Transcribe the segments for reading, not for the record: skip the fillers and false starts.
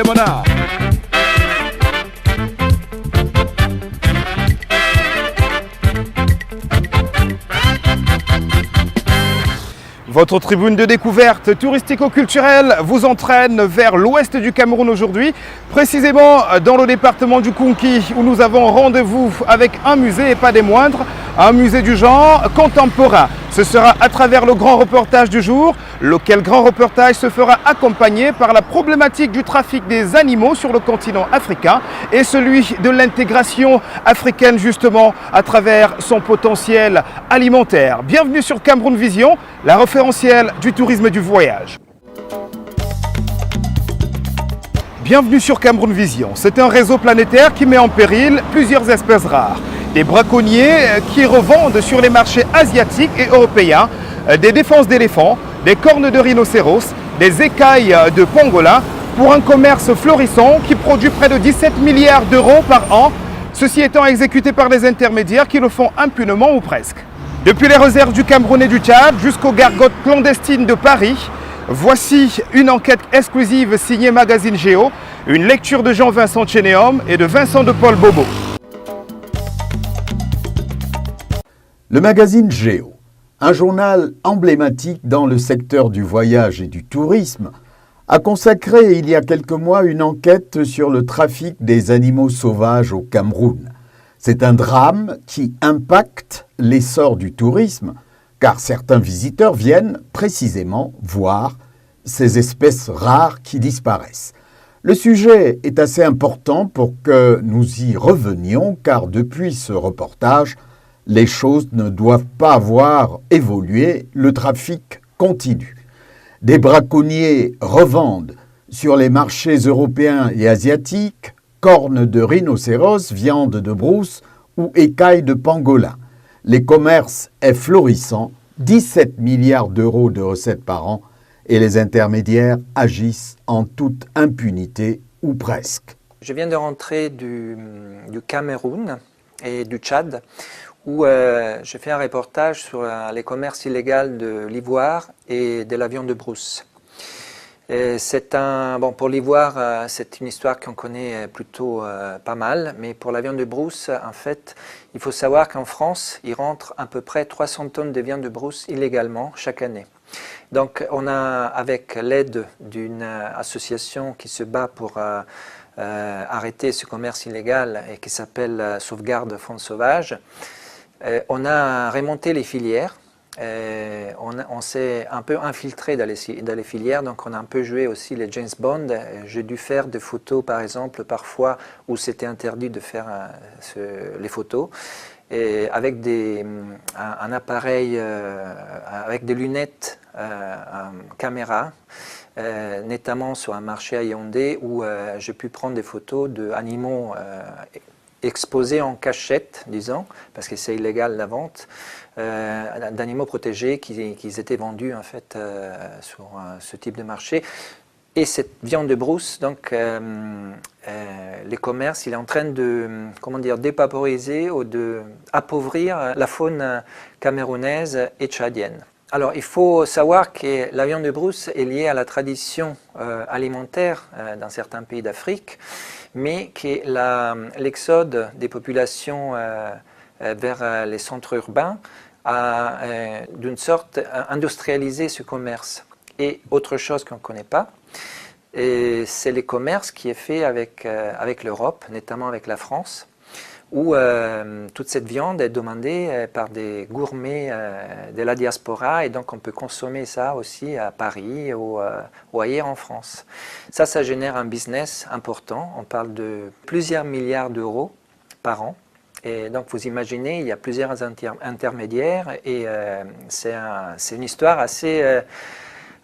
Lemona. Votre tribune de découverte touristico-culturelle vous entraîne vers l'ouest du Cameroun aujourd'hui, précisément dans le département du Kounki, où nous avons rendez-vous avec un musée et pas des moindres, un musée du genre contemporain. Ce sera à travers le grand reportage du jour, lequel grand reportage se fera accompagner par la problématique du trafic des animaux sur le continent africain et celui de l'intégration africaine justement à travers son potentiel alimentaire. Bienvenue sur Cameroun Vision, la référentielle du tourisme et du voyage. Bienvenue sur Cameroun Vision. C'est un réseau planétaire qui met en péril plusieurs espèces rares. Des braconniers qui revendent sur les marchés asiatiques et européens des défenses d'éléphants, des cornes de rhinocéros, des écailles de pangolin pour un commerce florissant qui produit près de 17 milliards d'euros par an, ceci étant exécuté par des intermédiaires qui le font impunément ou presque. Depuis les réserves du Cameroun et du Tchad jusqu'aux gargotes clandestines de Paris, voici une enquête exclusive signée Magazine Géo, une lecture de Jean-Vincent Chénéum et de Vincent de Paul Bobo. Le magazine Géo, un journal emblématique dans le secteur du voyage et du tourisme, a consacré il y a quelques mois une enquête sur le trafic des animaux sauvages au Cameroun. C'est un drame qui impacte l'essor du tourisme, car certains visiteurs viennent précisément voir ces espèces rares qui disparaissent. Le sujet est assez important pour que nous y revenions, car depuis ce reportage, les choses ne doivent pas avoir évolué, le trafic continue. Des braconniers revendent sur les marchés européens et asiatiques cornes de rhinocéros, viande de brousse ou écailles de pangolin. Les commerces est florissant, 17 milliards d'euros de recettes par an et les intermédiaires agissent en toute impunité ou presque. Je viens de rentrer du Cameroun et du Tchad où je fais un reportage sur les commerces illégaux de l'ivoire et de la viande de brousse. Pour l'ivoire, c'est une histoire qu'on connaît plutôt pas mal, mais pour la viande de brousse, en fait, il faut savoir qu'en France, il rentre à peu près 300 tonnes de viande de brousse illégalement chaque année. Donc on a, avec l'aide d'une association qui se bat pour arrêter ce commerce illégal et qui s'appelle Sauvegarde Faune Sauvage, on a remonté les filières, on s'est un peu infiltré dans les filières, donc on a un peu joué aussi les James Bond. J'ai dû faire des photos par exemple parfois où c'était interdit de faire les photos, et avec un appareil, avec des lunettes, caméra, notamment sur un marché à Yaoundé où j'ai pu prendre des photos d'animaux exposés en cachette, disons, parce que c'est illégal la vente, d'animaux protégés qui étaient vendus en fait sur ce type de marché. Et cette viande de brousse, donc les commerces, il est en train de, dépaporiser ou d'appauvrir la faune camerounaise et tchadienne. Alors, il faut savoir que la viande de brousse est liée à la tradition alimentaire dans certains pays d'Afrique, mais que l'exode des populations vers les centres urbains a d'une sorte industrialisé ce commerce. Et autre chose qu'on ne connaît pas, c'est le commerce qui est fait avec l'Europe, notamment avec la France, où toute cette viande est demandée par des gourmets de la diaspora, et donc on peut consommer ça aussi à Paris ou ailleurs en France. Ça génère un business important, on parle de plusieurs milliards d'euros par an. Et donc vous imaginez, il y a plusieurs intermédiaires et c'est une histoire assez,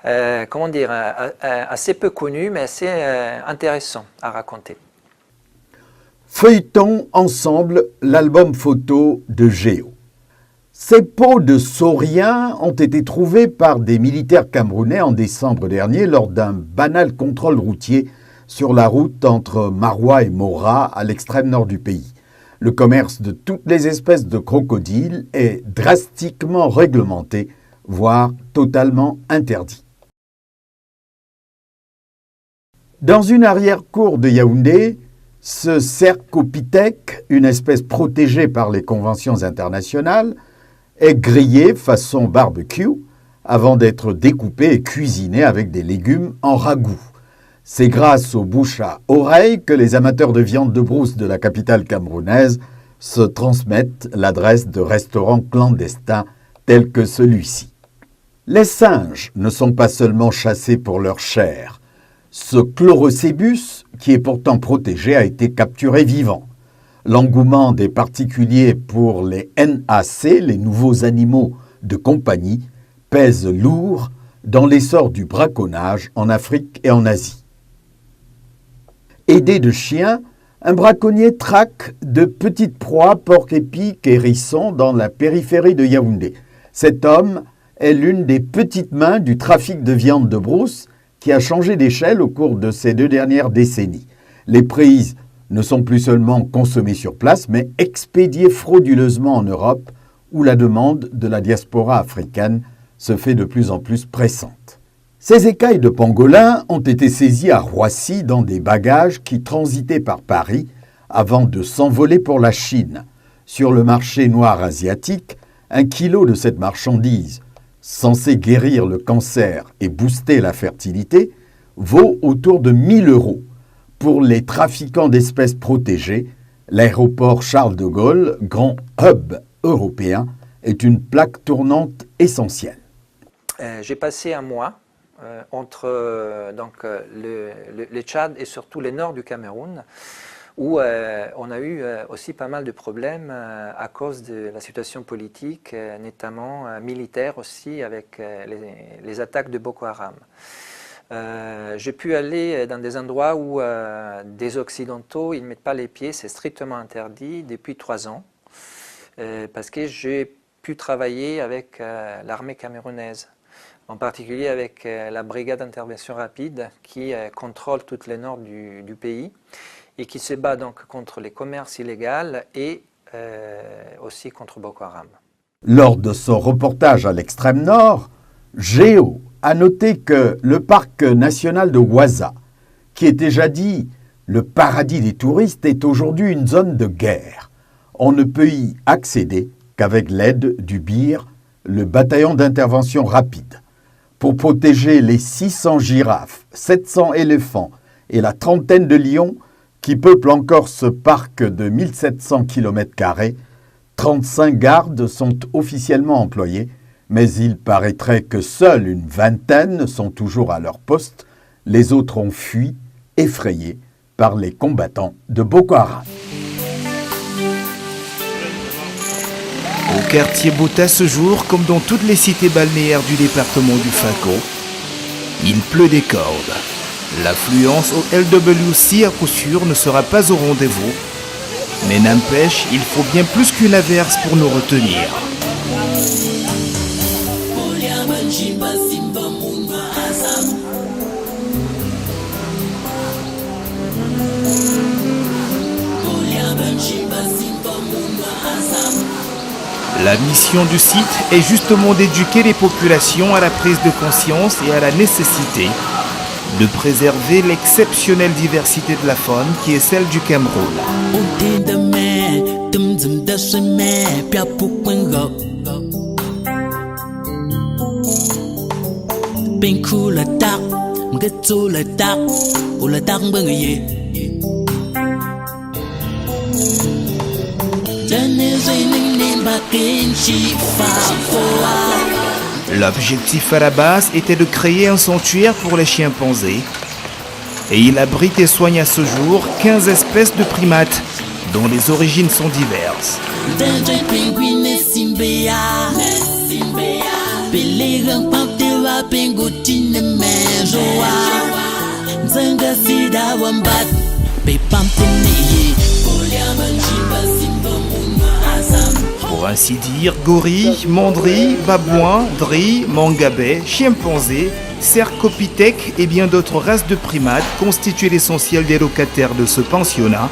assez peu connue, mais assez intéressant à raconter. Feuilletons ensemble l'album photo de Géo. Ces peaux de sauriens ont été trouvées par des militaires camerounais en décembre dernier lors d'un banal contrôle routier sur la route entre Maroua et Mora à l'extrême nord du pays. Le commerce de toutes les espèces de crocodiles est drastiquement réglementé, voire totalement interdit. Dans une arrière-cour de Yaoundé, ce cercopithèque, une espèce protégée par les conventions internationales, est grillé façon barbecue avant d'être découpé et cuisiné avec des légumes en ragoût. C'est grâce aux bouche à oreille que les amateurs de viande de brousse de la capitale camerounaise se transmettent l'adresse de restaurants clandestins tels que celui-ci. Les singes ne sont pas seulement chassés pour leur chair. Ce Chlorocebus, qui est pourtant protégé, a été capturé vivant. L'engouement des particuliers pour les NAC, les nouveaux animaux de compagnie, pèse lourd dans l'essor du braconnage en Afrique et en Asie. Aidé de chiens, un braconnier traque de petites proies, porc-épics et hérissons dans la périphérie de Yaoundé. Cet homme est l'une des petites mains du trafic de viande de brousse qui a changé d'échelle au cours de ces 2 dernières décennies. Les prises ne sont plus seulement consommées sur place, mais expédiées frauduleusement en Europe, où la demande de la diaspora africaine se fait de plus en plus pressante. Ces écailles de pangolin ont été saisies à Roissy dans des bagages qui transitaient par Paris avant de s'envoler pour la Chine. Sur le marché noir asiatique, 1 kilo de cette marchandise, censée guérir le cancer et booster la fertilité, vaut autour de 1 000 €. Pour les trafiquants d'espèces protégées, l'aéroport Charles de Gaulle, grand hub européen, est une plaque tournante essentielle. J'ai passé un mois entre le Tchad et surtout le nord du Cameroun, où on a eu aussi pas mal de problèmes à cause de la situation politique, notamment militaire aussi, avec les attaques de Boko Haram. J'ai pu aller dans des endroits où des Occidentaux ils ne mettent pas les pieds, c'est strictement interdit depuis 3 ans, parce que j'ai pu travailler avec l'armée camerounaise, en particulier avec la brigade d'intervention rapide qui contrôle tout le nord du pays et qui se bat donc contre les commerces illégaux et aussi contre Boko Haram. Lors de son reportage à l'extrême nord, Géo a noté que le parc national de Ouaza, qui était jadis le paradis des touristes, est aujourd'hui une zone de guerre. On ne peut y accéder qu'avec l'aide du BIR, le bataillon d'intervention rapide. Pour protéger les 600 girafes, 700 éléphants et la trentaine de lions qui peuplent encore ce parc de 1700 km², 35 gardes sont officiellement employés, mais il paraîtrait que seule une vingtaine sont toujours à leur poste. Les autres ont fui, effrayés par les combattants de Boko Haram. Au quartier Bota ce jour, comme dans toutes les cités balnéaires du département du Falco, il pleut des cordes. L'affluence au LWC à coup sûr ne sera pas au rendez-vous, mais n'empêche, il faut bien plus qu'une averse pour nous retenir. La mission du site est justement d'éduquer les populations à la prise de conscience et à la nécessité de préserver l'exceptionnelle diversité de la faune qui est celle du Cameroun. L'objectif à la base était de créer un sanctuaire pour les chimpanzés et il abrite et soigne à ce jour 15 espèces de primates dont les origines sont diverses. Pour ainsi dire, gorilles, mandrilles, babouins, drilles, mangabés, chimpanzés, cercopithèques et bien d'autres races de primates constituent l'essentiel des locataires de ce pensionnat,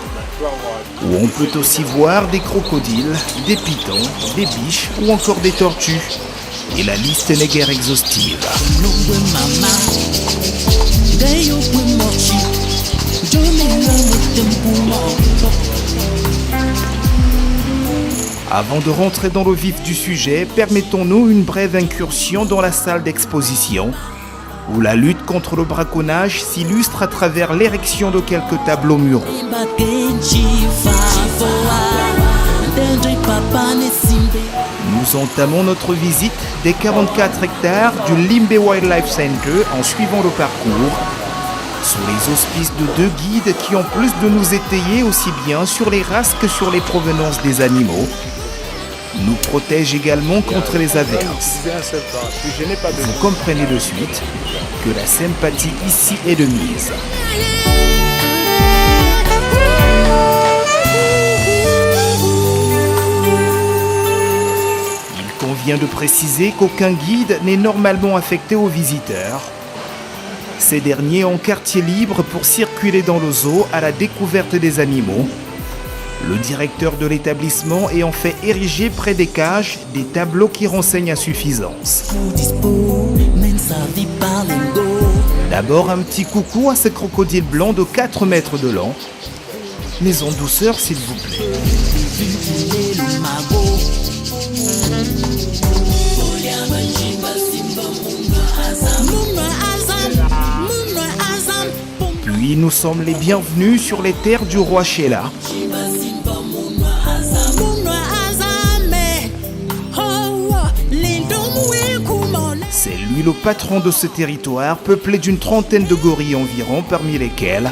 où on peut aussi voir des crocodiles, des pythons, des biches ou encore des tortues. Et la liste n'est guère exhaustive. Avant de rentrer dans le vif du sujet, permettons-nous une brève incursion dans la salle d'exposition, où la lutte contre le braconnage s'illustre à travers l'érection de quelques tableaux muraux. Nous entamons notre visite des 44 hectares du Limbe Wildlife Center en suivant le parcours, sous les auspices de deux guides qui, en plus de nous étayer aussi bien sur les races que sur les provenances des animaux, nous protègent également contre les averses. Vous comprenez de suite que la sympathie ici est de mise. Il convient de préciser qu'aucun guide n'est normalement affecté aux visiteurs. Ces derniers ont quartier libre pour circuler dans le zoo à la découverte des animaux, le directeur de l'établissement ayant fait ériger près des cages des tableaux qui renseignent à suffisance. D'abord un petit coucou à ce crocodile blanc de 4 mètres de long, mais en douceur s'il vous plaît. Puis nous sommes les bienvenus sur les terres du roi Sheila. C'est lui le patron de ce territoire, peuplé d'une trentaine de gorilles environ, parmi lesquels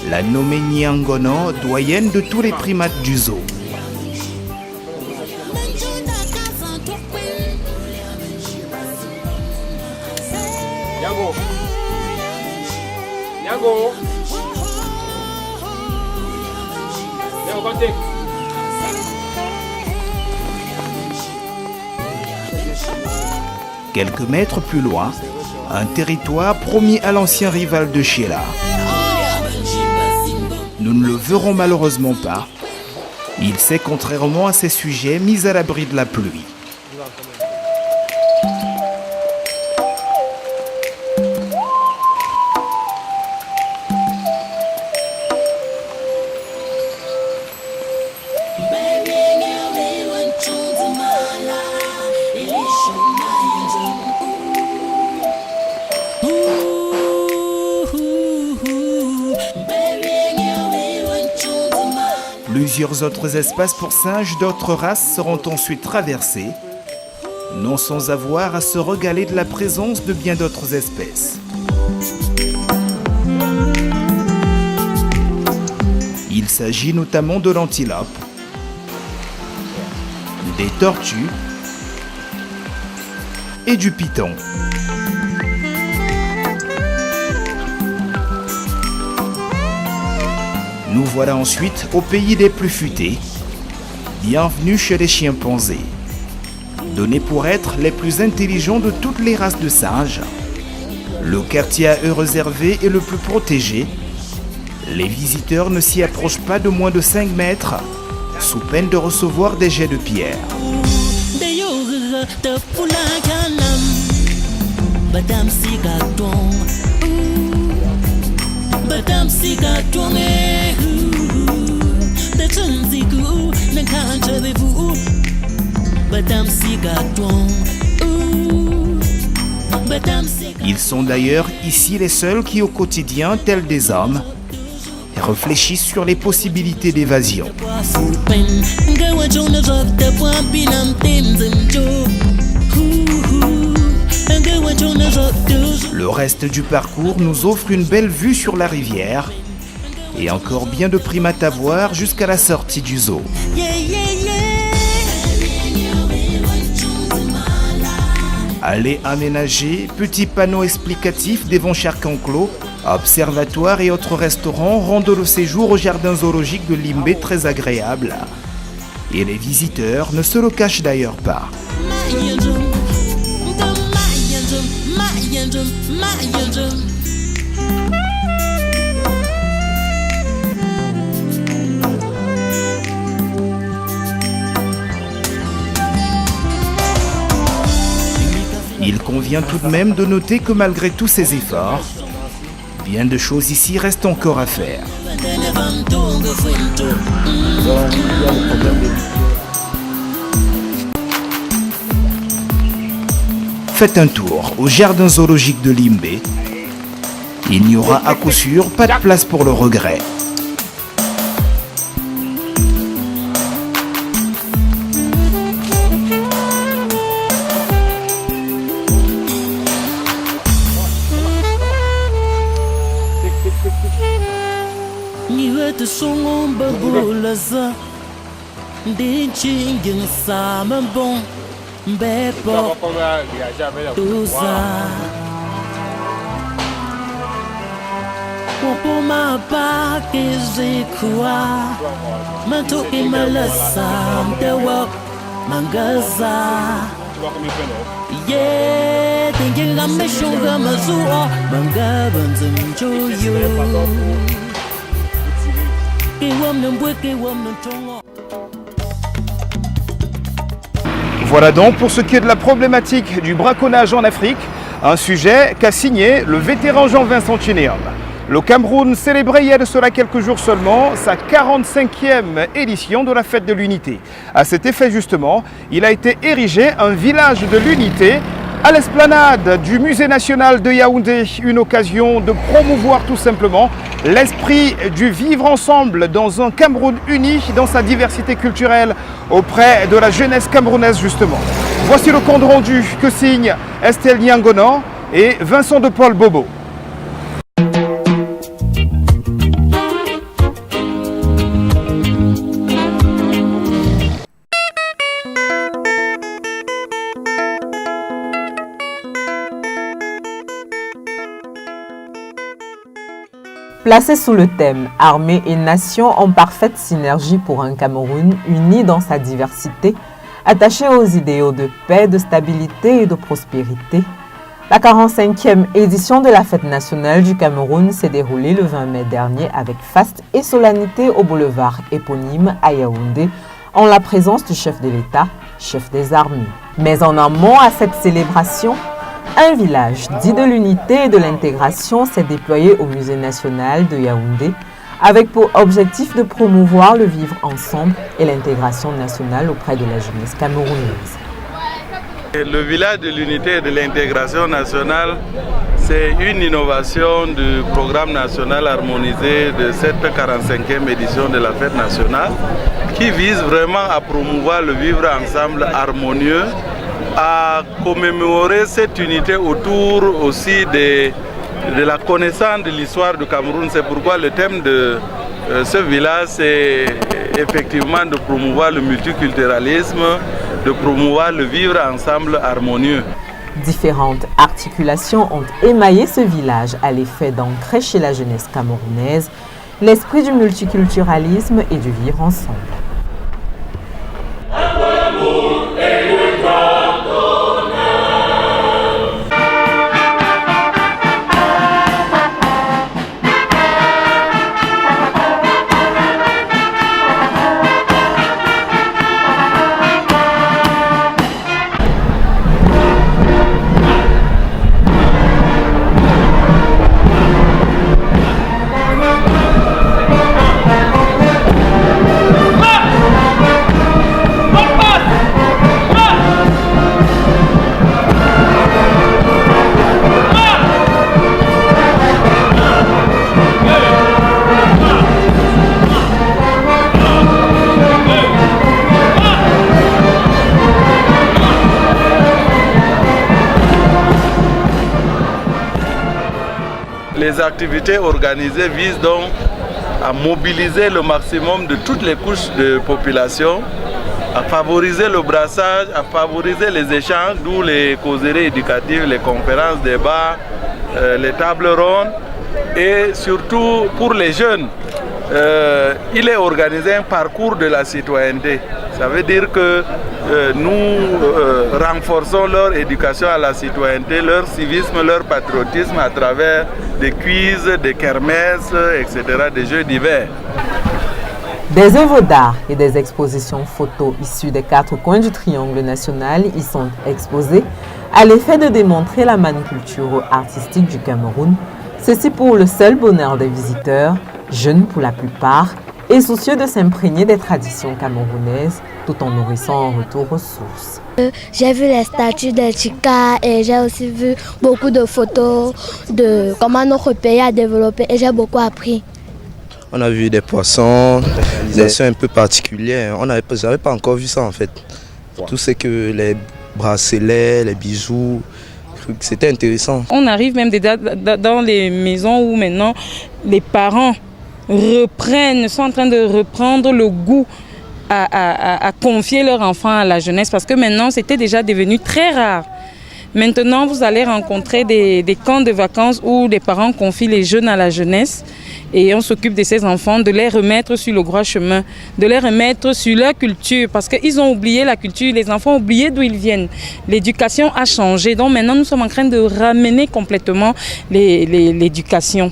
la nommée Nyangono, doyenne de tous les primates du zoo. Quelques mètres plus loin, un territoire promis à l'ancien rival de Sheila. Nous ne le verrons malheureusement pas. Il s'est, contrairement à ses sujets, mis à l'abri de la pluie. Plusieurs autres espaces pour singes d'autres races seront ensuite traversés, non sans avoir à se régaler de la présence de bien d'autres espèces. Il s'agit notamment de l'antilope, des tortues et du python. Nous voilà ensuite au pays des plus futés. Bienvenue chez les chimpanzés. Donnés pour être les plus intelligents de toutes les races de singes, le quartier à eux réservé est le plus protégé. Les visiteurs ne s'y approchent pas de moins de 5 mètres, sous peine de recevoir des jets de pierre. Ils sont d'ailleurs ici les seuls qui au quotidien, tels des hommes, réfléchissent sur les possibilités d'évasion. Le reste du parcours nous offre une belle vue sur la rivière et encore bien de primates à voir jusqu'à la sortie du zoo. Allées aménagées, petits panneaux explicatifs devant chaque enclos, observatoires et autres restaurants rendent le séjour au jardin zoologique de Limbe très agréable. Et les visiteurs ne se le cachent d'ailleurs pas. Il convient tout de même de noter que malgré tous ces efforts, Bien de choses ici restent encore à faire. Faites un tour au jardin zoologique de Limbé. Il n'y aura à coup sûr pas de place pour le regret. Voilà donc pour ce qui est de la problématique du braconnage en Afrique, un sujet qu'a signé le vétéran Jean-Vincent Chineum. Le Cameroun célébrait il y a de cela quelques jours seulement sa 45e édition de la fête de l'unité. À cet effet justement, il a été érigé un village de l'unité à l'esplanade du Musée national de Yaoundé, une occasion de promouvoir tout simplement l'esprit du vivre ensemble dans un Cameroun uni dans sa diversité culturelle auprès de la jeunesse camerounaise justement. Voici le compte rendu que signent Estelle Niangono et Vincent de Paul Bobo. Placé sous le thème « Armée et nation en parfaite synergie pour un Cameroun uni dans sa diversité », attaché aux idéaux de paix, de stabilité et de prospérité, la 45e édition de la Fête nationale du Cameroun s'est déroulée le 20 mai dernier avec faste et solennité au boulevard éponyme à Yaoundé, en la présence du chef de l'État, chef des armées. Mais en amont à cette célébration, un village dit de l'unité et de l'intégration s'est déployé au Musée national de Yaoundé avec pour objectif de promouvoir le vivre ensemble et l'intégration nationale auprès de la jeunesse camerounaise. Le village de l'unité et de l'intégration nationale, c'est une innovation du programme national harmonisé de cette 45e édition de la fête nationale qui vise vraiment à promouvoir le vivre ensemble harmonieux, à commémorer cette unité autour aussi de la connaissance de l'histoire du Cameroun. C'est pourquoi le thème de ce village, c'est effectivement de promouvoir le multiculturalisme, de promouvoir le vivre ensemble harmonieux. Différentes articulations ont émaillé ce village à l'effet d'ancrer chez la jeunesse camerounaise l'esprit du multiculturalisme et du vivre ensemble. Les activités organisées visent donc à mobiliser le maximum de toutes les couches de population, à favoriser le brassage, à favoriser les échanges, d'où les causeries éducatives, les conférences, débats, les tables rondes, et surtout pour les jeunes, il est organisé un parcours de la citoyenneté. Ça veut dire que nous renforçons leur éducation à la citoyenneté, leur civisme, leur patriotisme à travers des quiz, des kermesses, etc., des jeux divers. Des œuvres d'art et des expositions photos issues des 4 coins du triangle national y sont exposées à l'effet de démontrer la manne culturelle artistique du Cameroun, Ceci pour le seul bonheur des visiteurs, jeunes pour la plupart, et soucieux de s'imprégner des traditions camerounaises tout en nourrissant un retour aux sources. J'ai vu les statues de Chika et j'ai aussi vu beaucoup de photos de comment notre pays a développé et j'ai beaucoup appris. On a vu des poissons, des sons un peu particuliers. J'avais pas encore vu ça en fait. Tout ce que les bracelets, les bijoux, c'était intéressant. On arrive même dans les maisons où maintenant les parents sont en train de reprendre le goût à confier leur enfant à la jeunesse parce que maintenant c'était déjà devenu très rare. Maintenant vous allez rencontrer des camps de vacances où les parents confient les jeunes à la jeunesse et on s'occupe de ces enfants, de les remettre sur le droit chemin, de les remettre sur leur culture parce qu'ils ont oublié la culture, les enfants ont oublié d'où ils viennent. L'éducation a changé, donc maintenant nous sommes en train de ramener complètement l'éducation.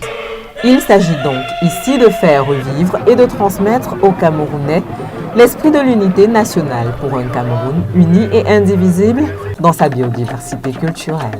Il s'agit donc ici de faire revivre et de transmettre aux Camerounais l'esprit de l'unité nationale pour un Cameroun uni et indivisible dans sa biodiversité culturelle.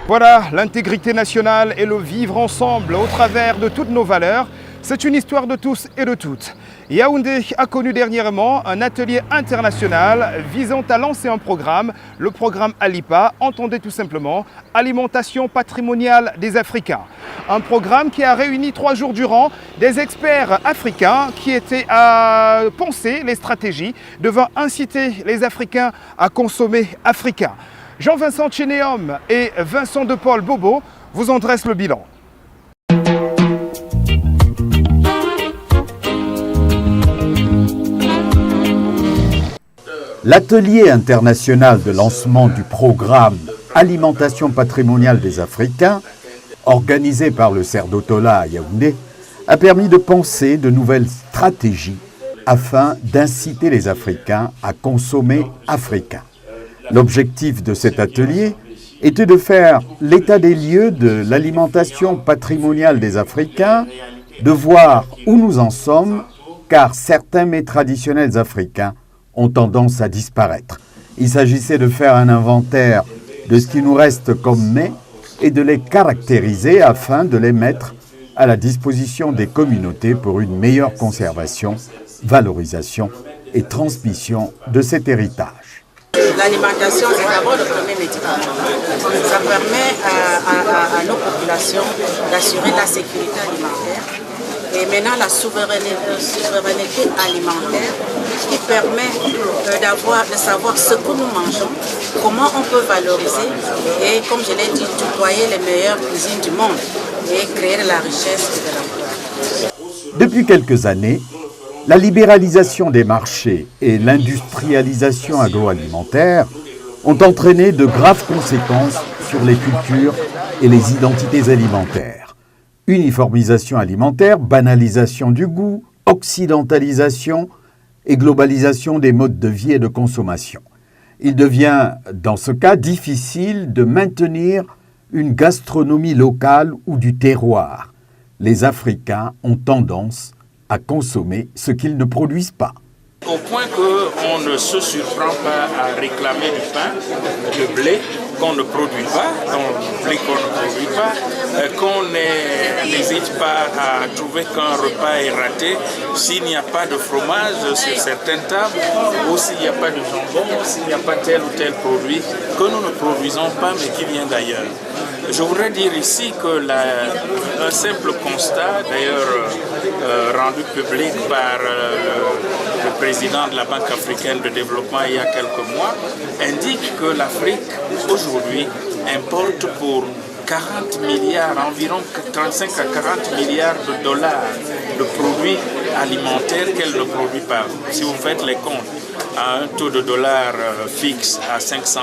Voilà, l'intégrité nationale et le vivre ensemble au travers de toutes nos valeurs, c'est une histoire de tous et de toutes. Yaoundé a connu dernièrement un atelier international visant à lancer un programme, le programme ALIPA, entendez tout simplement Alimentation patrimoniale des Africains. Un programme qui a réuni 3 jours durant des experts africains qui étaient à penser les stratégies devant inciter les Africains à consommer africain. Jean-Vincent Chénéum et Vincent de Paul Bobo vous en dressent le bilan. L'atelier international de lancement du programme Alimentation patrimoniale des Africains, organisé par le CERDOTOLA à Yaoundé, a permis de penser de nouvelles stratégies afin d'inciter les Africains à consommer africain. L'objectif de cet atelier était de faire l'état des lieux de l'alimentation patrimoniale des Africains, de voir où nous en sommes, car certains mets traditionnels africains ont tendance à disparaître. Il s'agissait de faire un inventaire de ce qui nous reste comme mets et de les caractériser afin de les mettre à la disposition des communautés pour une meilleure conservation, valorisation et transmission de cet héritage. L'alimentation, c'est d'abord le premier médicament. Ça permet à nos populations d'assurer la sécurité alimentaire et maintenant la souveraineté alimentaire qui permet de savoir ce que nous mangeons, comment on peut valoriser et, comme je l'ai dit, tutoyer les meilleures cuisines du monde et créer de la richesse et de l'emploi. Depuis quelques années, la libéralisation des marchés et l'industrialisation agroalimentaire ont entraîné de graves conséquences sur les cultures et les identités alimentaires. Uniformisation alimentaire, banalisation du goût, occidentalisation et globalisation des modes de vie et de consommation. Il devient, dans ce cas, difficile de maintenir une gastronomie locale ou du terroir. Les Africains ont tendance à consommer ce qu'ils ne produisent pas. Au point qu'on ne se surprend pas à réclamer du pain, de blé qu'on ne produit pas, du blé qu'on ne produit pas, qu'on n'hésite pas à trouver qu'un repas est raté s'il n'y a pas de fromage sur certaines tables, ou s'il n'y a pas de jambon, ou s'il n'y a pas tel ou tel produit que nous ne produisons pas mais qui vient d'ailleurs. Je voudrais dire ici que un simple constat, d'ailleurs rendu public par le président de la Banque africaine de développement il y a quelques mois, indique que l'Afrique aujourd'hui importe pour 40 milliards, environ 35 à 40 milliards de dollars de produits alimentaires qu'elle ne produit pas. Si vous faites les comptes, à un taux de dollar fixe à 500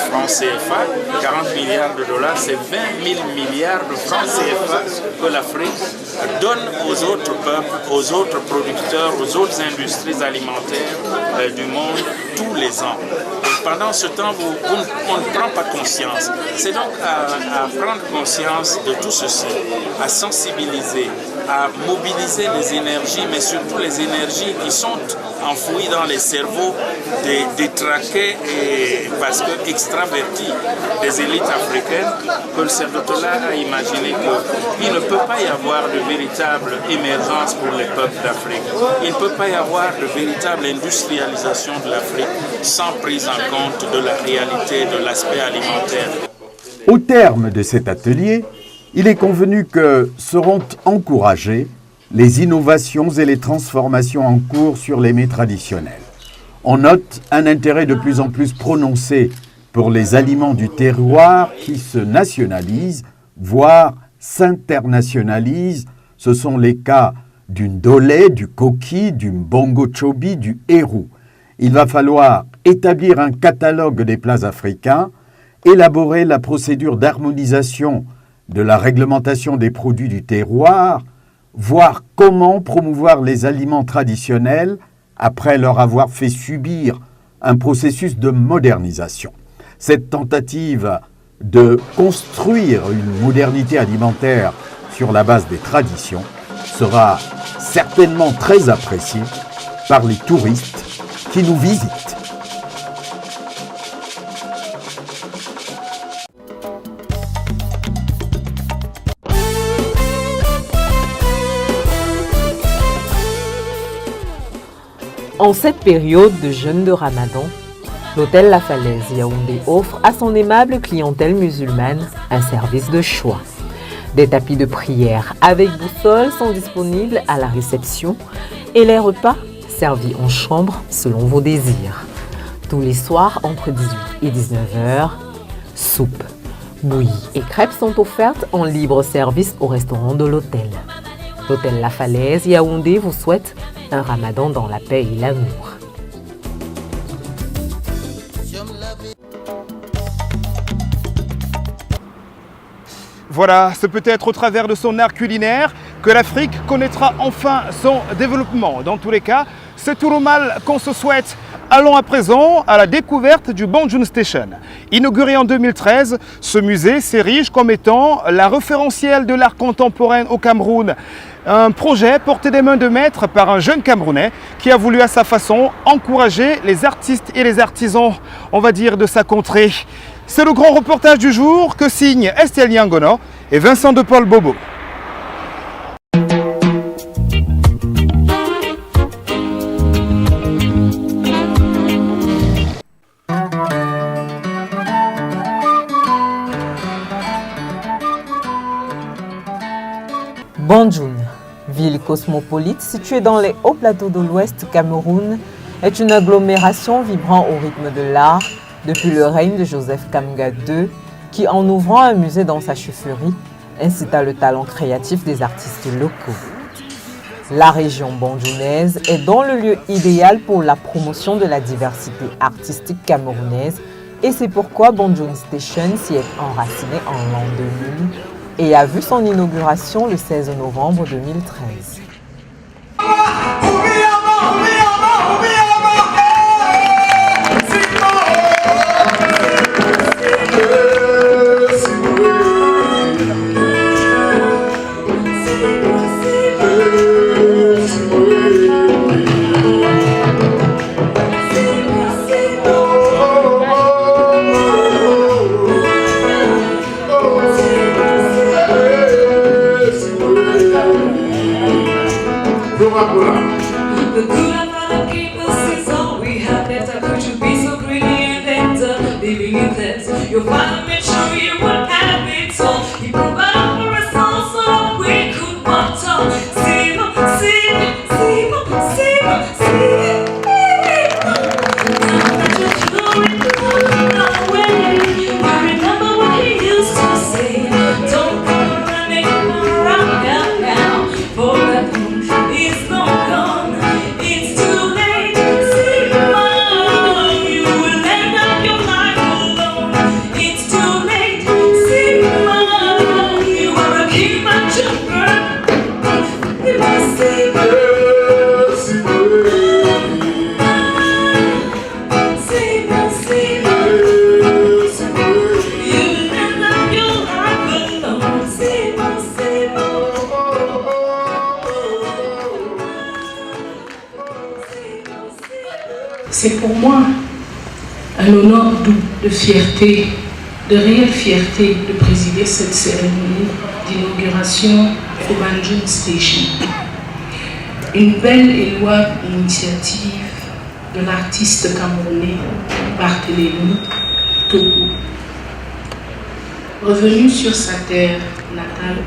francs CFA, 40 milliards de dollars, c'est 20 000 milliards de francs CFA que l'Afrique donne aux autres peuples, aux autres producteurs, aux autres industries alimentaires du monde tous les ans. Et pendant ce temps, on ne prend pas conscience. C'est donc à prendre conscience de tout ceci, à sensibiliser, à mobiliser les énergies, mais surtout les énergies qui sont enfouies dans les cerveaux des détraqués et parce que extravertis des élites africaines, que le Cerdotola a imaginé qu'il ne peut pas y avoir de véritable émergence pour les peuples d'Afrique. Il ne peut pas y avoir de véritable industrialisation de l'Afrique sans prise en compte de la réalité de l'aspect alimentaire. Au terme de cet atelier, il est convenu que seront encouragées les innovations et les transformations en cours sur les mets traditionnels. On note un intérêt de plus en plus prononcé pour les aliments du terroir qui se nationalisent, voire s'internationalisent. Ce sont les cas du ndolé, du koki, du mbongo chobi, du héros. Il va falloir établir un catalogue des plats africains, élaborer la procédure d'harmonisation de la réglementation des produits du terroir, voir comment promouvoir les aliments traditionnels après leur avoir fait subir un processus de modernisation. Cette tentative de construire une modernité alimentaire sur la base des traditions sera certainement très appréciée par les touristes qui nous visitent. En cette période de jeûne de Ramadan, l'hôtel La Falaise Yaoundé offre à son aimable clientèle musulmane un service de choix. Des tapis de prière avec boussole sont disponibles à la réception et les repas servis en chambre selon vos désirs. Tous les soirs entre 18 et 19 h, soupe, bouillies et crêpes sont offertes en libre service au restaurant de l'hôtel. L'hôtel La Falaise Yaoundé vous souhaite un Ramadan dans la paix et l'amour. Voilà, c'est peut-être au travers de son art culinaire que l'Afrique connaîtra enfin son développement. Dans tous les cas, c'est tout le mal qu'on se souhaite. Allons à présent à la découverte du Banjul Station. Inauguré en 2013, ce musée s'érige comme étant la référentielle de l'art contemporain au Cameroun. Un projet porté des mains de maître par un jeune Camerounais qui a voulu à sa façon encourager les artistes et les artisans, on va dire, de sa contrée. C'est le grand reportage du jour que signent Estelle Yangono et Vincent de Paul Bobo. Banjul, ville cosmopolite située dans les hauts plateaux de l'Ouest Cameroun, est une agglomération vibrant au rythme de l'art depuis le règne de Joseph Kamga II, qui, en ouvrant un musée dans sa chefferie, incita le talent créatif des artistes locaux. La région banjoulaise est donc le lieu idéal pour la promotion de la diversité artistique camerounaise et c'est pourquoi Banjul Station s'y est enraciné en l'an 2000 et a vu son inauguration le 16 novembre 2013. The good and bad people see all we have better. Could you be so greedy and enter living in that? Your father made sure you would have it all. He provided for us all so that we could want all. See, see, see, see, see. C'est pour moi un honneur de fierté, de réelle fierté de présider cette cérémonie d'inauguration au Banjul Station. Une belle et louable initiative de l'artiste camerounais Barthélémy Togo. Revenu sur sa terre natale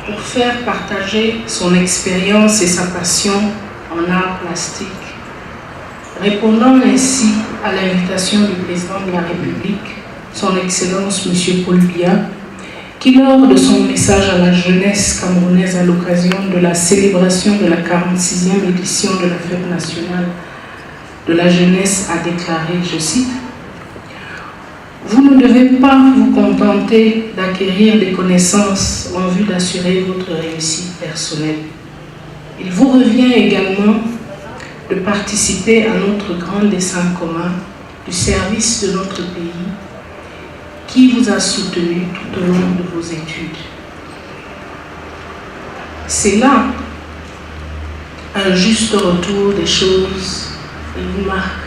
pour faire partager son expérience et sa passion en art plastique, répondant ainsi à l'invitation du président de la République, son Excellence M. Paul Biya, qui lors de son message à la jeunesse camerounaise à l'occasion de la célébration de la 46e édition de la Fête nationale de la jeunesse a déclaré, je cite, « Vous ne devez pas vous contenter d'acquérir des connaissances en vue d'assurer votre réussite personnelle. Il vous revient également de participer à notre grand dessein commun du service de notre pays qui vous a soutenu tout au long de vos études. C'est là un juste retour des choses et une marque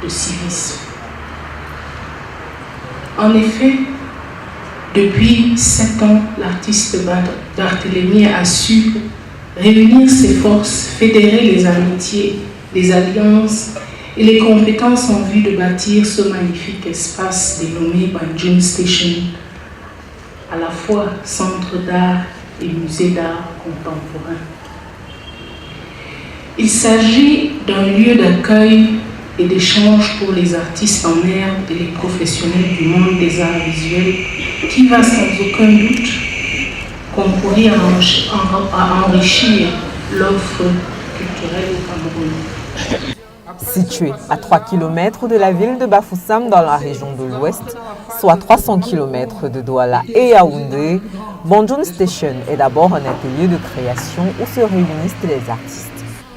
de civisme. En effet, depuis 7 ans, l'artiste Barthélémy a su réunir ses forces, fédérer les amitiés, les alliances et les compétences en vue de bâtir ce magnifique espace dénommé Banjul Station, à la fois centre d'art et musée d'art contemporain. Il s'agit d'un lieu d'accueil et d'échange pour les artistes en herbe et les professionnels du monde des arts visuels qui va sans aucun doute concourir à enrichir l'offre culturelle au Cameroun. Situé à 3 km de la ville de Bafoussam dans la région de l'Ouest, soit 300 km de Douala et Yaoundé, Banjul Station est d'abord un atelier de création où se réunissent les artistes.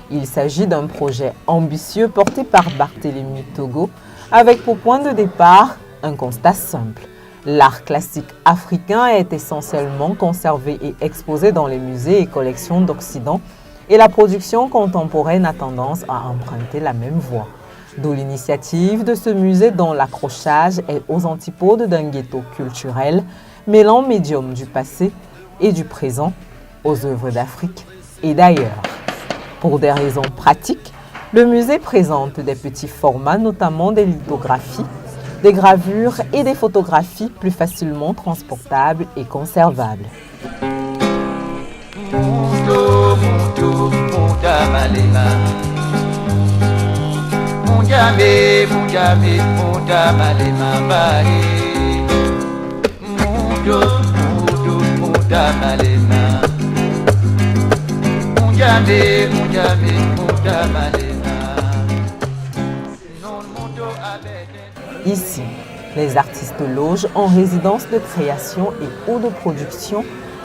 Il s'agit d'un projet ambitieux porté par Barthélémy Togo avec pour point de départ un constat simple. L'art classique africain est essentiellement conservé et exposé dans les musées et collections d'Occident et la production contemporaine a tendance à emprunter la même voie. D'où l'initiative de ce musée dont l'accrochage est aux antipodes d'un ghetto culturel mêlant médium du passé et du présent aux œuvres d'Afrique et d'ailleurs. Pour des raisons pratiques, le musée présente des petits formats, notamment des lithographies, des gravures et des photographies plus facilement transportables et conservables. Ici, les artistes logent en résidence de création et ou de production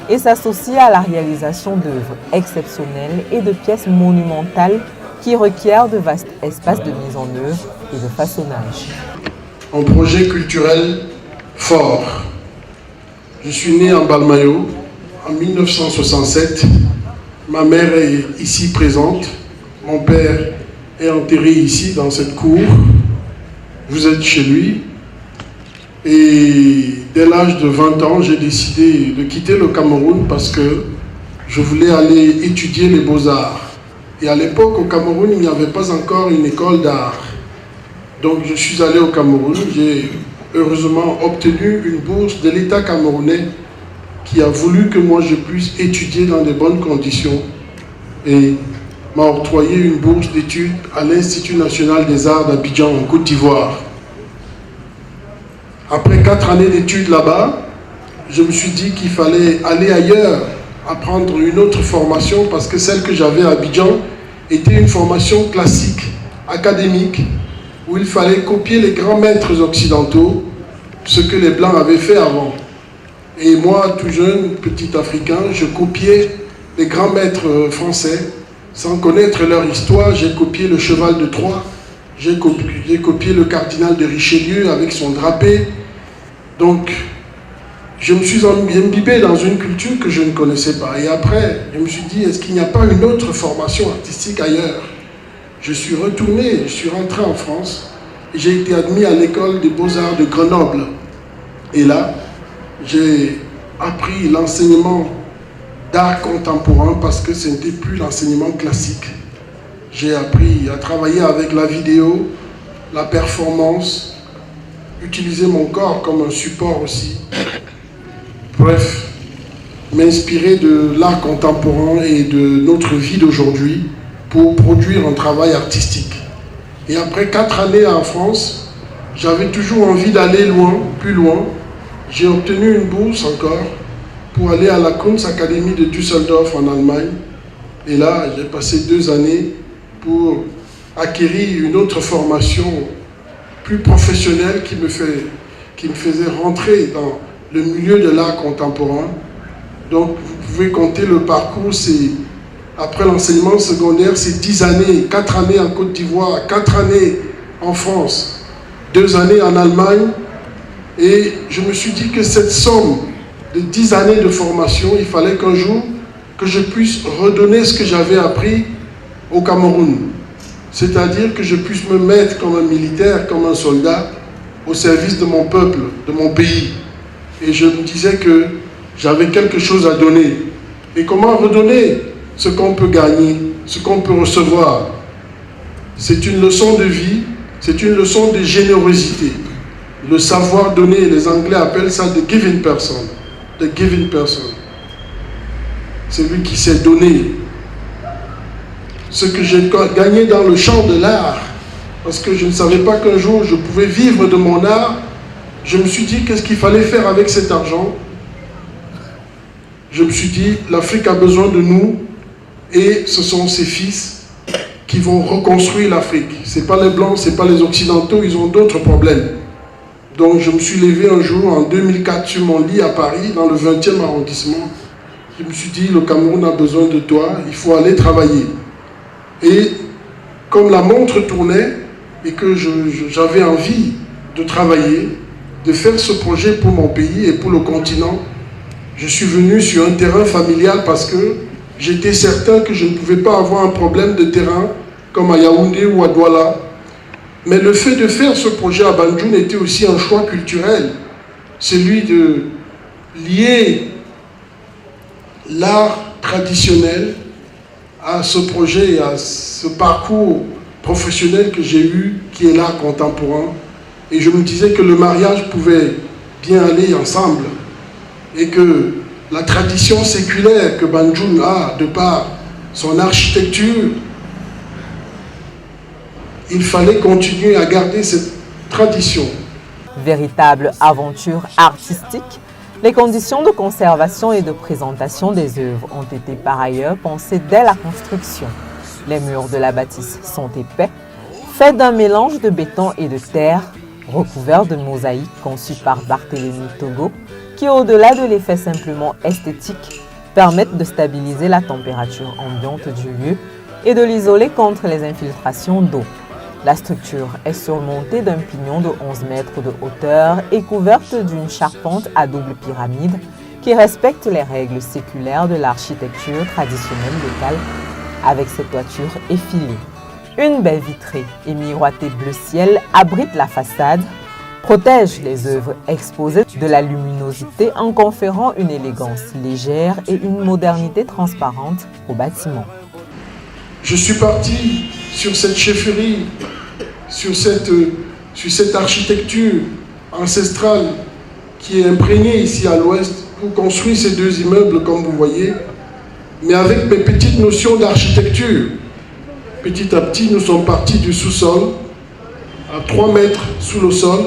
et s'associent à la réalisation d'œuvres exceptionnelles et de pièces monumentales qui requièrent de vastes espaces de mise en œuvre et de façonnage. Un projet culturel fort. Je suis né en Balmayo en 1967. Ma mère est ici présente. Mon père est enterré ici dans cette cour. Vous êtes chez lui. Et dès l'âge de 20 ans, j'ai décidé de quitter le Cameroun parce que je voulais aller étudier les beaux-arts. Et à l'époque, au Cameroun, il n'y avait pas encore une école d'art. Donc je suis allé au Cameroun. J'ai heureusement obtenu une bourse de l'État camerounais qui a voulu que moi je puisse étudier dans de bonnes conditions et m'a octroyé une bourse d'études à l'Institut national des arts d'Abidjan en Côte d'Ivoire. Après 4 années d'études là-bas, je me suis dit qu'il fallait aller ailleurs, apprendre une autre formation parce que celle que j'avais à Abidjan était une formation classique, académique, où il fallait copier les grands maîtres occidentaux, ce que les Blancs avaient fait avant. Et moi, tout jeune, petit Africain, je copiais les grands maîtres français. Sans connaître leur histoire, j'ai copié le cheval de Troie, j'ai copié le cardinal de Richelieu avec son drapé. Donc, je me suis imbibé dans une culture que je ne connaissais pas. Et après, je me suis dit, est-ce qu'il n'y a pas une autre formation artistique ailleurs? je suis retourné, je suis rentré en France et j'ai été admis à l'école des beaux-arts de Grenoble. Et là, j'ai appris l'enseignement d'art contemporain parce que ce n'était plus l'enseignement classique. J'ai appris à travailler avec la vidéo, la performance, utiliser mon corps comme un support aussi. Bref, m'inspirer de l'art contemporain et de notre vie d'aujourd'hui pour produire un travail artistique. Et après 4 années en France, j'avais toujours envie d'aller loin, plus loin. J'ai obtenu une bourse encore pour aller à la Kunstakademie de Düsseldorf en Allemagne. Et là, j'ai passé 2 années pour acquérir une autre formation plus professionnelle qui me faisait rentrer dans le milieu de l'art contemporain. Donc, vous pouvez compter le parcours, après l'enseignement secondaire, c'est 10 années, 4 années en Côte d'Ivoire, 4 années en France, 2 années en Allemagne. Et je me suis dit que cette somme de 10 années de formation, il fallait qu'un jour, que je puisse redonner ce que j'avais appris au Cameroun. C'est-à-dire que je puisse me mettre comme un militaire, comme un soldat, au service de mon peuple, de mon pays. Et je me disais que j'avais quelque chose à donner. Et comment redonner ce qu'on peut gagner, ce qu'on peut recevoir? C'est une leçon de vie, c'est une leçon de générosité. Le savoir donner, les Anglais appellent ça the giving person. The giving person. C'est lui qui sait donner. Ce que j'ai gagné dans le champ de l'art, parce que je ne savais pas qu'un jour je pouvais vivre de mon art, je me suis dit qu'est-ce qu'il fallait faire avec cet argent. Je me suis dit, l'Afrique a besoin de nous et ce sont ses fils qui vont reconstruire l'Afrique. Ce n'est pas les Blancs, ce n'est pas les Occidentaux, ils ont d'autres problèmes. Donc je me suis levé un jour en 2004 sur mon lit à Paris, dans le 20e arrondissement. Je me suis dit, le Cameroun a besoin de toi, il faut aller travailler. Et comme la montre tournait et que j'avais envie de travailler, de faire ce projet pour mon pays et pour le continent, je suis venu sur un terrain familial parce que j'étais certain que je ne pouvais pas avoir un problème de terrain comme à Yaoundé ou à Douala. Mais le fait de faire ce projet à Banjul était aussi un choix culturel, celui de lier l'art traditionnel à ce projet et à ce parcours professionnel que j'ai eu, qui est l'art contemporain. Et je me disais que le mariage pouvait bien aller ensemble et que la tradition séculaire que Banjul a de par son architecture, il fallait continuer à garder cette tradition. Véritable aventure artistique, les conditions de conservation et de présentation des œuvres ont été par ailleurs pensées dès la construction. Les murs de la bâtisse sont épais, faits d'un mélange de béton et de terre, recouverts de mosaïques conçues par Barthélemy Togo, qui, au-delà de l'effet simplement esthétique, permettent de stabiliser la température ambiante du lieu et de l'isoler contre les infiltrations d'eau. La structure est surmontée d'un pignon de 11 mètres de hauteur et couverte d'une charpente à double pyramide qui respecte les règles séculaires de l'architecture traditionnelle locale avec ses toitures effilées. Une baie vitrée et miroitée bleu ciel abrite la façade, protège les œuvres exposées de la luminosité en conférant une élégance légère et une modernité transparente au bâtiment. Je suis parti sur cette chefferie, sur cette architecture ancestrale qui est imprégnée ici à l'ouest pour construire ces 2 immeubles comme vous voyez, mais avec mes petites notions d'architecture. Petit à petit, nous sommes partis du sous-sol, à 3 mètres sous le sol.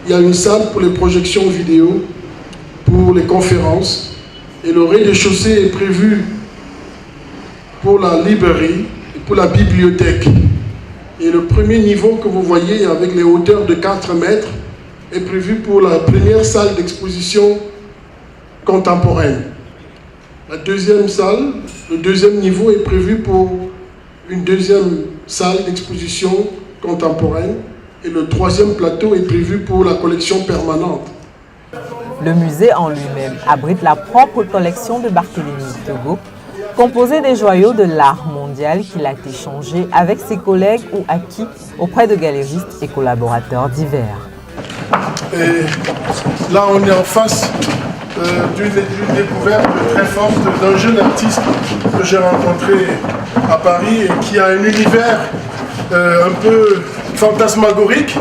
Il y a une salle pour les projections vidéo, pour les conférences, et le rez-de-chaussée est prévu pour la librairie et pour la bibliothèque. Et le premier niveau que vous voyez avec les hauteurs de 4 mètres est prévu pour la première salle d'exposition contemporaine. La deuxième salle, le deuxième niveau est prévu pour une deuxième salle d'exposition contemporaine et le 3e plateau est prévu pour la collection permanente. Le musée en lui-même abrite la propre collection de Barthélemy Togo, composé des joyaux de l'art mondial qu'il a échangé avec ses collègues ou acquis auprès de galeristes et collaborateurs divers. Et là, on est en face d'une découverte très forte d'un jeune artiste que j'ai rencontré à Paris et qui a un univers un peu fantasmagorique,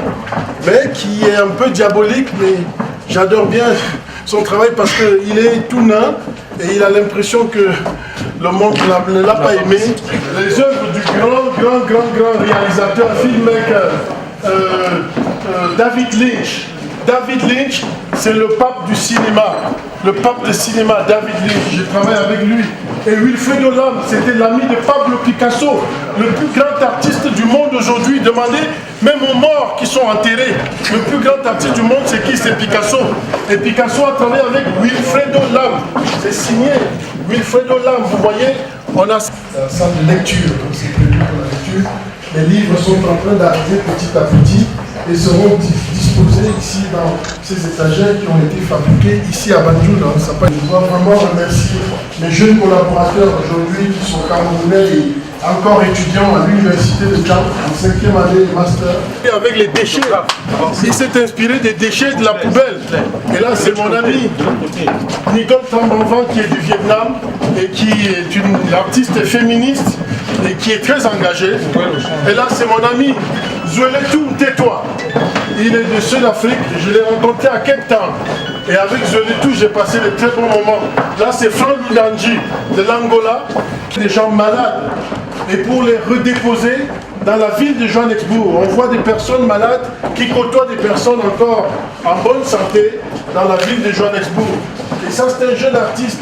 mais qui est un peu diabolique. Mais j'adore bien son travail parce qu'il est tout nain et il a l'impression que le monde ne l'a pas aimé. Les œuvres du grand réalisateur, filmmaker David Lynch. David Lynch, c'est le pape du cinéma. Le pape du cinéma, David Lynch. J'ai travaillé avec lui. Et Wilfredo Lam, c'était l'ami de Pablo Picasso, le plus grand artiste du monde aujourd'hui. Demandez même aux morts qui sont enterrés. Le plus grand artiste du monde, c'est qui? C'est Picasso. Et Picasso a travaillé avec Wilfredo Lam. C'est signé Wilfredo Lam. Vous voyez, on a la salle de lecture. C'est prévu pour la lecture. Les livres sont en train d'arriver petit à petit et seront disposés ici dans ces étagères qui ont été fabriquées ici à Banjul. Je dois vraiment remercier mes jeunes collaborateurs aujourd'hui qui sont camerounais et encore étudiants à l'université de Djang, en 5e année de master. Et avec les déchets, il s'est inspiré des déchets de la poubelle. Et là, c'est mon ami Nicole Tambanvan qui est du Vietnam et qui est une artiste féministe et qui est très engagée. Et là, c'est mon ami Zueletou Tais-toi. Il est de Sud-Afrique, je l'ai rencontré à Cape Town. Et avec Zueletou, j'ai passé de très bons moments. Là, c'est Franck Ludanji de l'Angola, des gens malades. Et pour les redéposer dans la ville de Johannesburg, on voit des personnes malades qui côtoient des personnes encore en bonne santé dans la ville de Johannesburg. Et ça, c'est un jeune artiste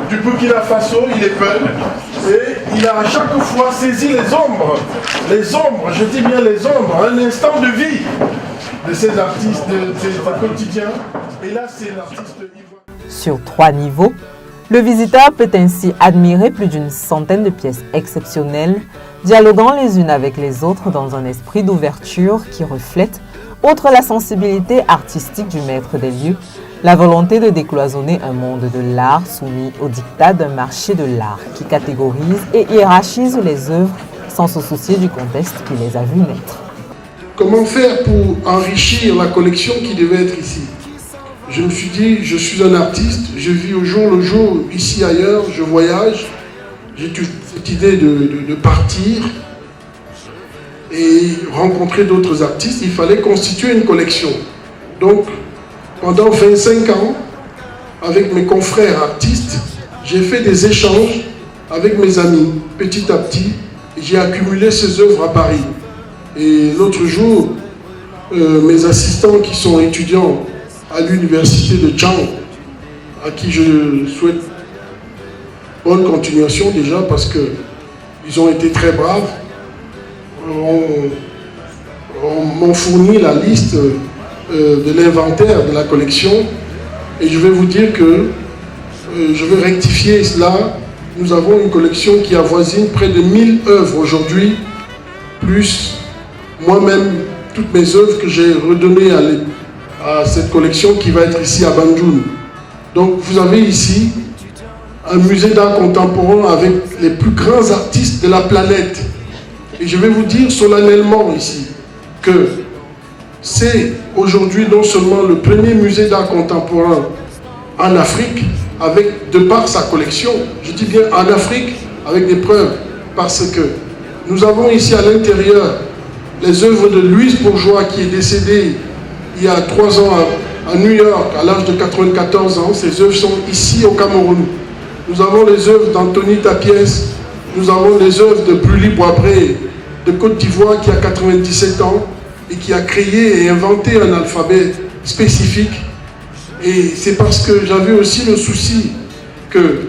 du Burkina Faso, il est peul. Et il a à chaque fois saisi les ombres, je dis bien les ombres, un instant de vie de ces artistes, de ces quotidiens. Et là, c'est l'artiste ivoirien. Sur 3 niveaux, le visiteur peut ainsi admirer plus d'une centaine de pièces exceptionnelles, dialoguant les unes avec les autres dans un esprit d'ouverture qui reflète, outre la sensibilité artistique du maître des lieux, la volonté de décloisonner un monde de l'art soumis au diktat d'un marché de l'art qui catégorise et hiérarchise les œuvres sans se soucier du contexte qui les a vues naître. Comment faire pour enrichir la collection qui devait être ici? Je me suis dit, je suis un artiste, je vis au jour le jour, ici, ailleurs, je voyage. J'ai toujours cette idée de partir et rencontrer d'autres artistes. Il fallait constituer une collection. Donc, pendant 25 ans, avec mes confrères artistes, j'ai fait des échanges avec mes amis. Petit à petit, j'ai accumulé ces œuvres à Paris. Et l'autre jour, mes assistants qui sont étudiants à l'université de Djang, à qui je souhaite bonne continuation déjà parce qu'ils ont été très braves, m'ont fourni la liste de l'inventaire de la collection et je vais vous dire que je vais rectifier cela. Nous avons une collection qui avoisine près de 1000 œuvres aujourd'hui, plus moi-même toutes mes œuvres que j'ai redonnées à cette collection qui va être ici à Banjul. Donc vous avez ici un musée d'art contemporain avec les plus grands artistes de la planète. Et je vais vous dire solennellement ici que c'est aujourd'hui non seulement le premier musée d'art contemporain en Afrique, de par sa collection, je dis bien en Afrique, avec des preuves, parce que nous avons ici à l'intérieur les œuvres de Louise Bourgeois qui est décédée il y a 3 ans à New York à l'âge de 94 ans. Ces œuvres sont ici au Cameroun. Nous avons les œuvres d'Anthony Tapiès, nous avons les œuvres de Brûlis Boisbré de Côte d'Ivoire qui a 97 ans et qui a créé et inventé un alphabet spécifique. Et c'est parce que j'avais aussi le souci que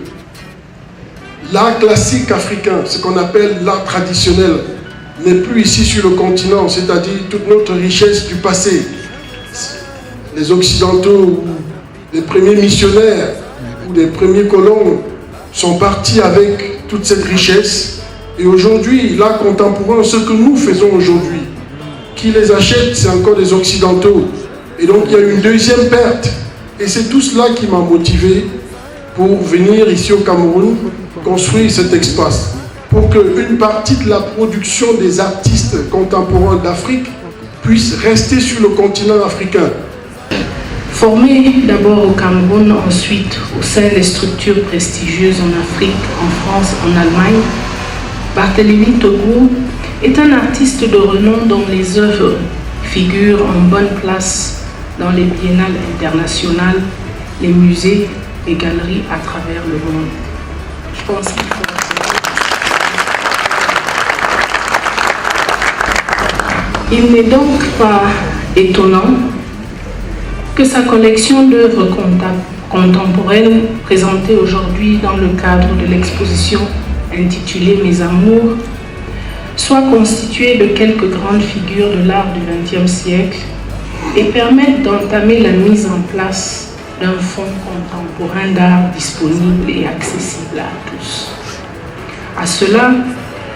l'art classique africain, ce qu'on appelle l'art traditionnel, n'est plus ici sur le continent, c'est-à-dire toute notre richesse du passé. Les Occidentaux, les premiers missionnaires ou les premiers colons sont partis avec toute cette richesse. Et aujourd'hui, l'art contemporain, ce que nous faisons aujourd'hui, qui les achète, c'est encore des Occidentaux. Et donc il y a une deuxième perte. Et c'est tout cela qui m'a motivé pour venir ici au Cameroun construire cet espace, pour qu'une partie de la production des artistes contemporains d'Afrique puisse rester sur le continent africain. Formé d'abord au Cameroun, ensuite au sein des structures prestigieuses en Afrique, en France, en Allemagne, Barthélémy Togou est un artiste de renom dont les œuvres figurent en bonne place dans les biennales internationales, les musées et galeries à travers le monde. Je pense qu'il faut... Il n'est donc pas étonnant que sa collection d'œuvres contemporaines présentée aujourd'hui dans le cadre de l'exposition intitulée « Mes amours » soit constituée de quelques grandes figures de l'art du XXe siècle et permette d'entamer la mise en place d'un fonds contemporain d'art disponible et accessible à tous. À cela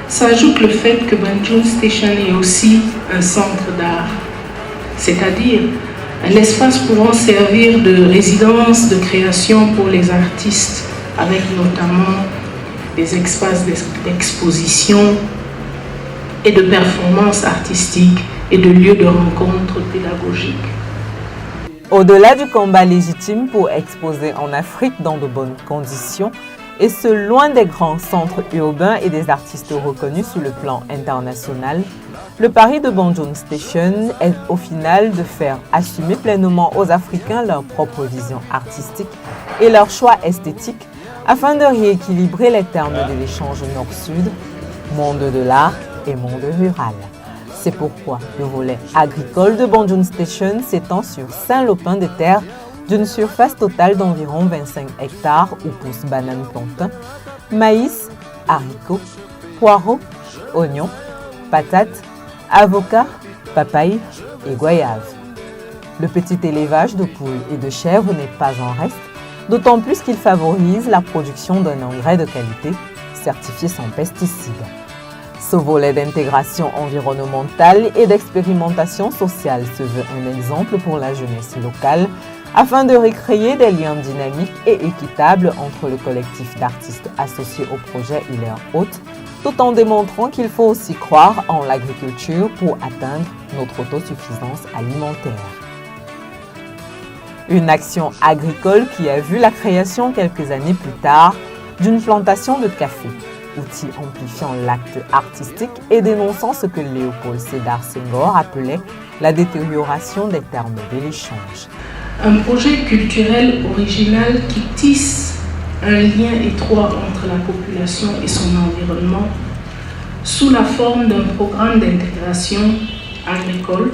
s'ajoute le fait que Banjul Station est aussi un centre d'art, c'est-à-dire un espace pouvant servir de résidence de création pour les artistes, avec notamment des espaces d'exposition et de performances artistiques et de lieux de rencontres pédagogiques. Au-delà du combat légitime pour exposer en Afrique dans de bonnes conditions, et ce loin des grands centres urbains et des artistes reconnus sur le plan international, le pari de Banjul Station est au final de faire assumer pleinement aux Africains leur propre vision artistique et leur choix esthétique afin de rééquilibrer les termes de l'échange nord-sud, monde de l'art et monde rural. C'est pourquoi le volet agricole de Banjul Station s'étend sur 5 lopins de terre d'une surface totale d'environ 25 hectares où poussent bananes plantains, maïs, haricots, poireaux, oignons, patates, avocats, papayes et goyaves. Le petit élevage de poules et de chèvres n'est pas en reste, d'autant plus qu'il favorise la production d'un engrais de qualité, certifié sans pesticides. Ce volet d'intégration environnementale et d'expérimentation sociale se veut un exemple pour la jeunesse locale afin de recréer des liens dynamiques et équitables entre le collectif d'artistes associés au projet et leurs hôtes, tout en démontrant qu'il faut aussi croire en l'agriculture pour atteindre notre autosuffisance alimentaire. Une action agricole qui a vu la création quelques années plus tard d'une plantation de café, outil amplifiant l'acte artistique et dénonçant ce que Léopold Sédar Senghor appelait la détérioration des termes de l'échange. Un projet culturel original qui tisse un lien étroit entre la population et son environnement sous la forme d'un programme d'intégration agricole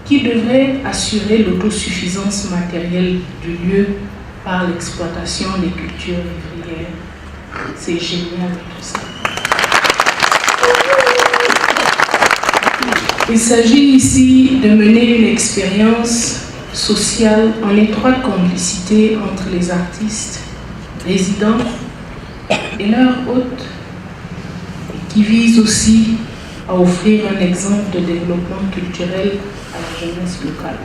qui devrait assurer l'autosuffisance matérielle du lieu par l'exploitation des cultures vivrières. C'est génial tout ça. Il s'agit ici de mener une expérience sociale en étroite complicité entre les artistes résidents et leurs hôtes, qui vise aussi à offrir un exemple de développement culturel à la jeunesse locale.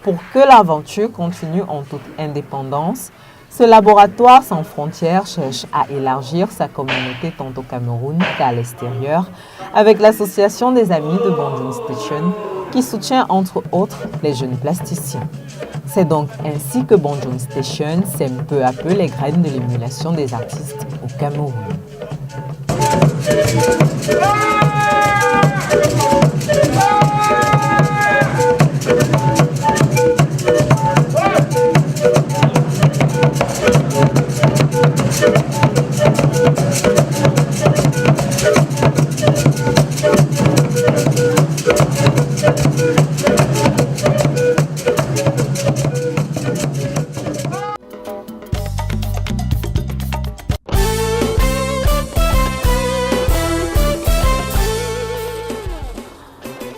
Pour que l'aventure continue en toute indépendance, ce laboratoire sans frontières cherche à élargir sa communauté tant au Cameroun qu'à l'extérieur avec l'association des amis de Banjul Station qui soutient entre autres les jeunes plasticiens. C'est donc ainsi que Banjul Station sème peu à peu les graines de l'émulation des artistes au Cameroun.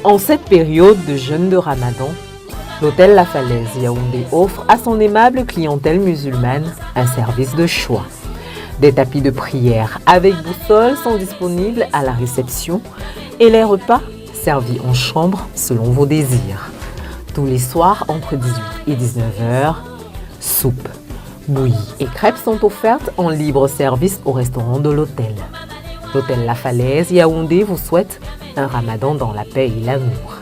En cette période de jeûne de Ramadan, l'hôtel La Falaise Yaoundé offre à son aimable clientèle musulmane un service de choix. Des tapis de prière avec boussole sont disponibles à la réception et les repas servis en chambre selon vos désirs. Tous les soirs entre 18 et 19h, soupe, Bouillies et crêpes sont offertes en libre service au restaurant de l'hôtel. L'hôtel La Falaise Yaoundé vous souhaite un ramadan dans la paix et l'amour.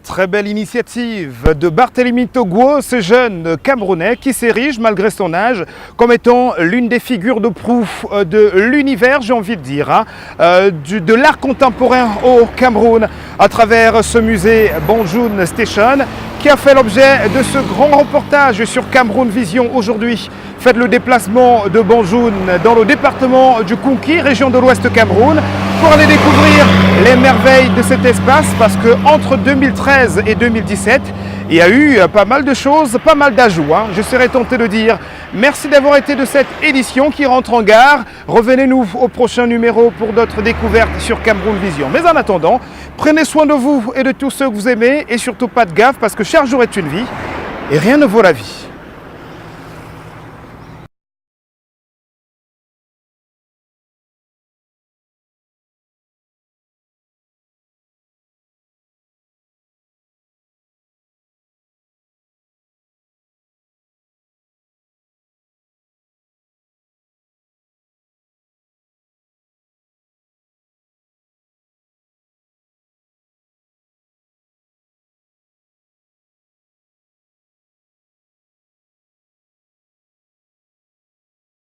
Très belle initiative de Barthélemy Togwo, ce jeune Camerounais qui s'érige malgré son âge comme étant l'une des figures de proue de l'univers, j'ai envie de dire, de l'art contemporain au Cameroun à travers ce musée Banjoun Station qui a fait l'objet de ce grand reportage sur Cameroun Vision aujourd'hui. Faites le déplacement de Banjoun dans le département du Kounki, région de l'Ouest Cameroun, pour aller découvrir les merveilles de cet espace parce qu'entre 2013 et 2017, il y a eu pas mal de choses, pas mal d'ajouts, je serais tenté de dire. Merci d'avoir été de cette édition qui rentre en gare. Revenez-nous au prochain numéro pour d'autres découvertes sur Cameroun Vision. Mais en attendant, prenez soin de vous et de tous ceux que vous aimez et surtout pas de gaffe parce que chaque jour est une vie et rien ne vaut la vie.